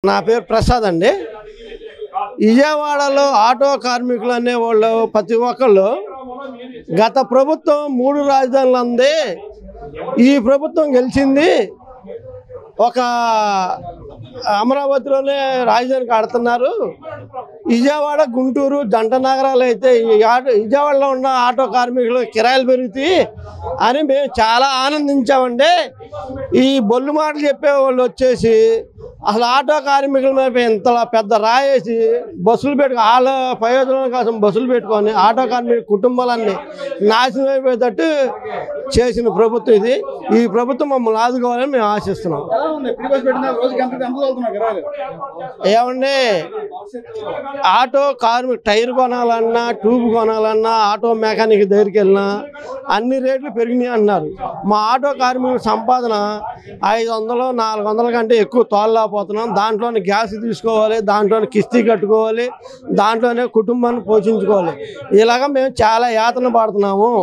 నా పేరు ప్రసాద్ అండి. విజయవాడలో ఆటో కార్మికులు అనేవాళ్ళు ప్రతి ఒక్కళ్ళు గత ప్రభుత్వం 3 రాజధానులు అంది, ఈ ప్రభుత్వం గెలిచింది, ఒక అమరావతిలోనే రాజధాని కడుతున్నారు, విజయవాడ గుంటూరు జంట నగరాలు అయితే విజయవాడలో ఉన్న ఆటో కార్మికులు కిరాయిలు పెరుగుతాయి అని మేము చాలా ఆనందించామండి. ఈ బొల్లు మాటలు చెప్పేవాళ్ళు వచ్చేసి అసలు ఆటో కార్మికుల మీద ఇంతలా పెద్ద రాయేసి బస్సులు పెట్టుకు వాళ్ళ ప్రయోజనం కోసం బస్సులు పెట్టుకొని ఆటో కార్మిక కుటుంబాలన్నీ నాశనం అయిపోయేటట్టు చేసిన ప్రభుత్వం ఇది. ఈ ప్రభుత్వం మమ్మల్ని ఆదుకోవాలని మేము ఆశిస్తున్నాం. ఏమండి, ఆటో కార్మిక టైర్ కొనాలన్నా, ట్యూబ్ కొనాలన్నా, ఆటో మెకానిక్ దగ్గరికి వెళ్ళినా అన్ని రేట్లు పెరిగినాయి అన్నారు. మా ఆటో కార్మికుల సంపాదన 500, 400 కంటే ఎక్కువ తోలలేకపోతున్నాం. దాంట్లోనే గ్యాస్ తీసుకోవాలి, దాంట్లోనే కిస్తీ కట్టుకోవాలి, దాంట్లోనే కుటుంబాన్ని పోషించుకోవాలి. ఇలాగ మేము చాలా యాతన పడుతున్నాము.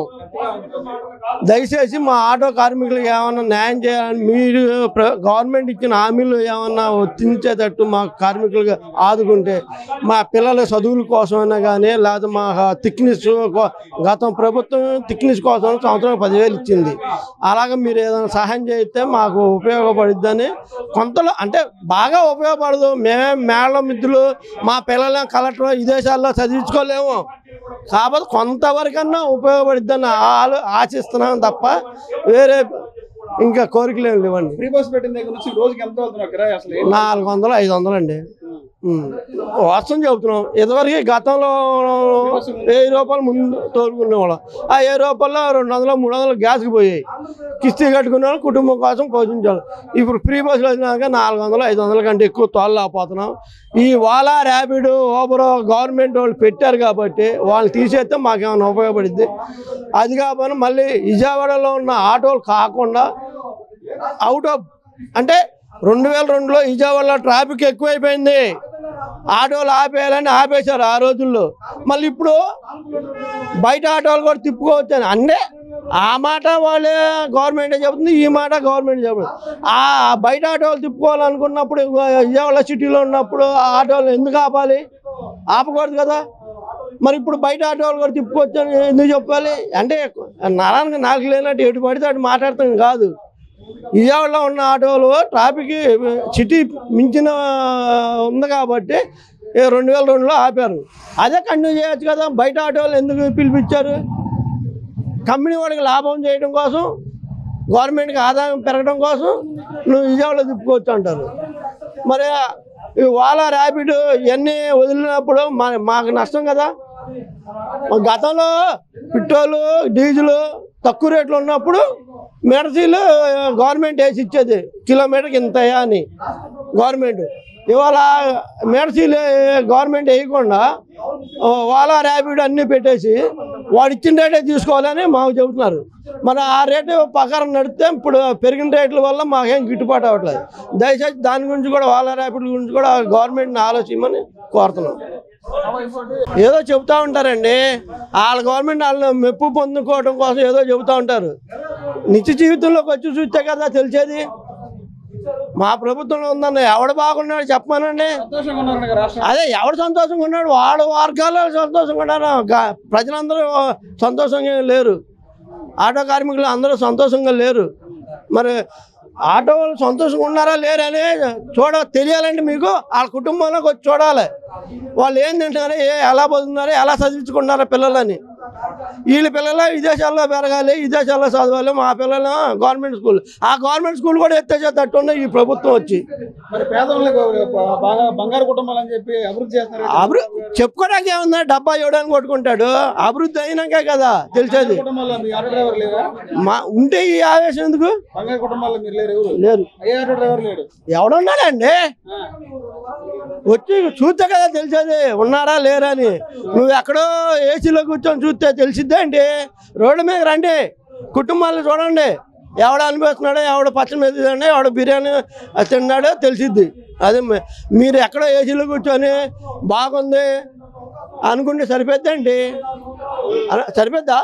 దయచేసి మా ఆటో కార్మికులకు ఏమన్నా న్యాయం చేయాలని మీరు గవర్నమెంట్ ఇచ్చిన హామీలు ఏమన్నా వర్తించేటట్టు మా కార్మికులకు ఆదుకుంటే మా పిల్లల చదువుల కోసమైనా కానీ, లేదా మా థిక్నెస్ గతం ప్రభుత్వం థిక్నెస్ కోసం సంవత్సరం 10,000 ఇచ్చింది. అలాగే మీరు ఏదైనా సహాయం చేస్తే మాకు ఉపయోగపడుద్దని. కొంతలో అంటే బాగా ఉపయోగపడదు. మేమే మేళ మిద్దులు మా పిల్లల కలెక్టర్ విదేశాల్లో చదివించుకోలేము, కాబట్టి కొంతవరకన్నా ఉపయోగపడుద్దని ఆశిస్తున్నాం తప్ప వేరే ఇంకా కోరికలు ఏమి లేవండి. 400, 500 అండి వాస్తవం చెబుతున్నాం. ఇదివరకు గతంలో 1000 రూపాయలు ముందు తోలుకునేవాళ్ళం. ఆ 1000 రూపాయల్లో 200, 300 గ్యాస్కి పోయాయి. కిస్తీ కట్టుకునే వాళ్ళు కుటుంబం కోసం పోషించాలి. ఇప్పుడు ఫ్రీ బస్సులు వచ్చినాక 400, 500 కంటే ఎక్కువ తోలలేకపోతున్నాం. ఈ ఓలా, ర్యాపిడ్, ఊబర్ గవర్నమెంట్ వాళ్ళు పెట్టారు కాబట్టి వాళ్ళు తీసేస్తే మాకేమైనా ఉపయోగపడుద్ది. అది కాకపోయినా మళ్ళీ విజయవాడలో ఉన్న ఆటోలు కాకుండా అవుట్ ఆఫ్ అంటే 2002లో విజయవాడలో ట్రాఫిక్ ఎక్కువైపోయింది. ఆటోలు ఆపేయాలని ఆపేశారు ఆ రోజుల్లో. మళ్ళీ ఇప్పుడు బయట ఆటోలు కూడా తిప్పుకోవచ్చు అంటే ఆ మాట వాళ్ళే గవర్నమెంటే చెబుతుంది, ఈ మాట గవర్నమెంట్ చెబుతుంది. ఆ బయట ఆటోలు తిప్పుకోవాలనుకున్నప్పుడు విజయవాడ సిటీలో ఉన్నప్పుడు ఆ ఆటోలు ఎందుకు ఆపాలి? ఆపకూడదు కదా. మరి ఇప్పుడు బయట ఆటోలు కూడా తిప్పుకోవచ్చు అని ఎందుకు చెప్పాలి? అంటే నరానికి నాకు లేనట్టు ఎటు పడితే అటు మాట్లాడతాం కాదు. విజయవాడలో ఉన్న ఆటోలు ట్రాఫిక్ సిటీ మించిన ఉంది కాబట్టి 2002లో ఆపారు. అదే కంటిన్యూ చేయొచ్చు కదా. బయట ఆటోలు ఎందుకు పిలిపించారు? కంపెనీ వాడికి లాభం చేయడం కోసం, గవర్నమెంట్కి ఆదాయం పెరగడం కోసం నువ్వు విజయవాడలో తిప్పుకోవచ్చు అంటారు. మరి ఈ ఓలా, ర్యాపిడ్ ఇవన్నీ వదిలినప్పుడు మాకు నష్టం కదా. గతంలో పెట్రోలు, డీజిల్ తక్కువ రేట్లు ఉన్నప్పుడు మెడసీలు గవర్నమెంట్ వేసి ఇచ్చేది, కిలోమీటర్కి ఇంతయా అని గవర్నమెంట్. ఇవాళ మెడసీలు గవర్నమెంట్ వేయకుండా ఓలా, ర్యాపిడ్ అన్నీ పెట్టేసి వాడు ఇచ్చిన రేటే తీసుకోవాలని మాకు చెబుతున్నారు. మరి ఆ రేటు ప్రకారం నడిస్తే ఇప్పుడు పెరిగిన రేట్ల వల్ల మాకేం గిట్టుబాటు అవ్వట్లేదు. దయచేసి దాని గురించి కూడా, ఓలా, ర్యాపిడ్ గురించి కూడా గవర్నమెంట్ని ఆలోచించమని కోరుతున్నాం. ఏదో చెబుతూ ఉంటారండి, వాళ్ళ గవర్నమెంట్ వాళ్ళని మెప్పు పొందుకోవడం కోసం ఏదో చెబుతూ ఉంటారు. నిత్య జీవితంలోకి వచ్చి చూస్తే కదా తెలిసేది. మా ప్రభుత్వంలో ఉందన్న ఎవడు బాగున్నాడు చెప్పమానండి. అదే ఎవడు సంతోషంగా ఉన్నాడు, వాడు వర్గాలు సంతోషంగా ఉన్నారు, ప్రజలందరూ సంతోషంగా లేరు. ఆటో కార్మికులు అందరూ సంతోషంగా లేరు. మరి ఆటో వాళ్ళు సంతోషంగా ఉన్నారా లేరని తెలియాలండి మీకు. వాళ్ళ కుటుంబంలోకి వచ్చి చూడాలి, వాళ్ళు ఏం తింటున్నారో, ఎలా పోతున్నారో, ఎలా చదివించుకుంటున్నారో పిల్లలని. వీళ్ళ పిల్లలు విదేశాల్లో పెరగాలి, విదేశాల్లో చదవాలి, మా పిల్లలు గవర్నమెంట్ స్కూల్. ఆ గవర్నమెంట్ స్కూల్ కూడా ఎత్తేసేటట్టు ఉన్నాయి ఈ ప్రభుత్వం వచ్చి. చెప్పుకోవడానికి ఏముందా, డబ్బా ఇవ్వడానికి కొట్టుకుంటాడు. అభివృద్ధి అయినాకే కదా తెలిసేది. ఉంటే ఈ ఆవేశం ఎందుకు? లేరు, ఎవడున్నాడండి? వచ్చి చూస్తే కదా తెలిసేది ఉన్నారా లేరా అని. నువ్వు ఎక్కడో ఏసీలో కూర్చొని చూస్తే తెలిసిద్దే అండి. రోడ్డు మీద రండి, కుటుంబాలను చూడండి, ఎవడ అనిపిస్తున్నాడో, ఎవడ పచ్చడి మీద తిన్నాడో, ఎవడ బిర్యానీ తిన్నాడో తెలిసిద్ది. అదే మీరు ఎక్కడో ఏసీలో కూర్చొని బాగుంది అనుకుంటే సరిపోద్దండి, సరిపోద్దా?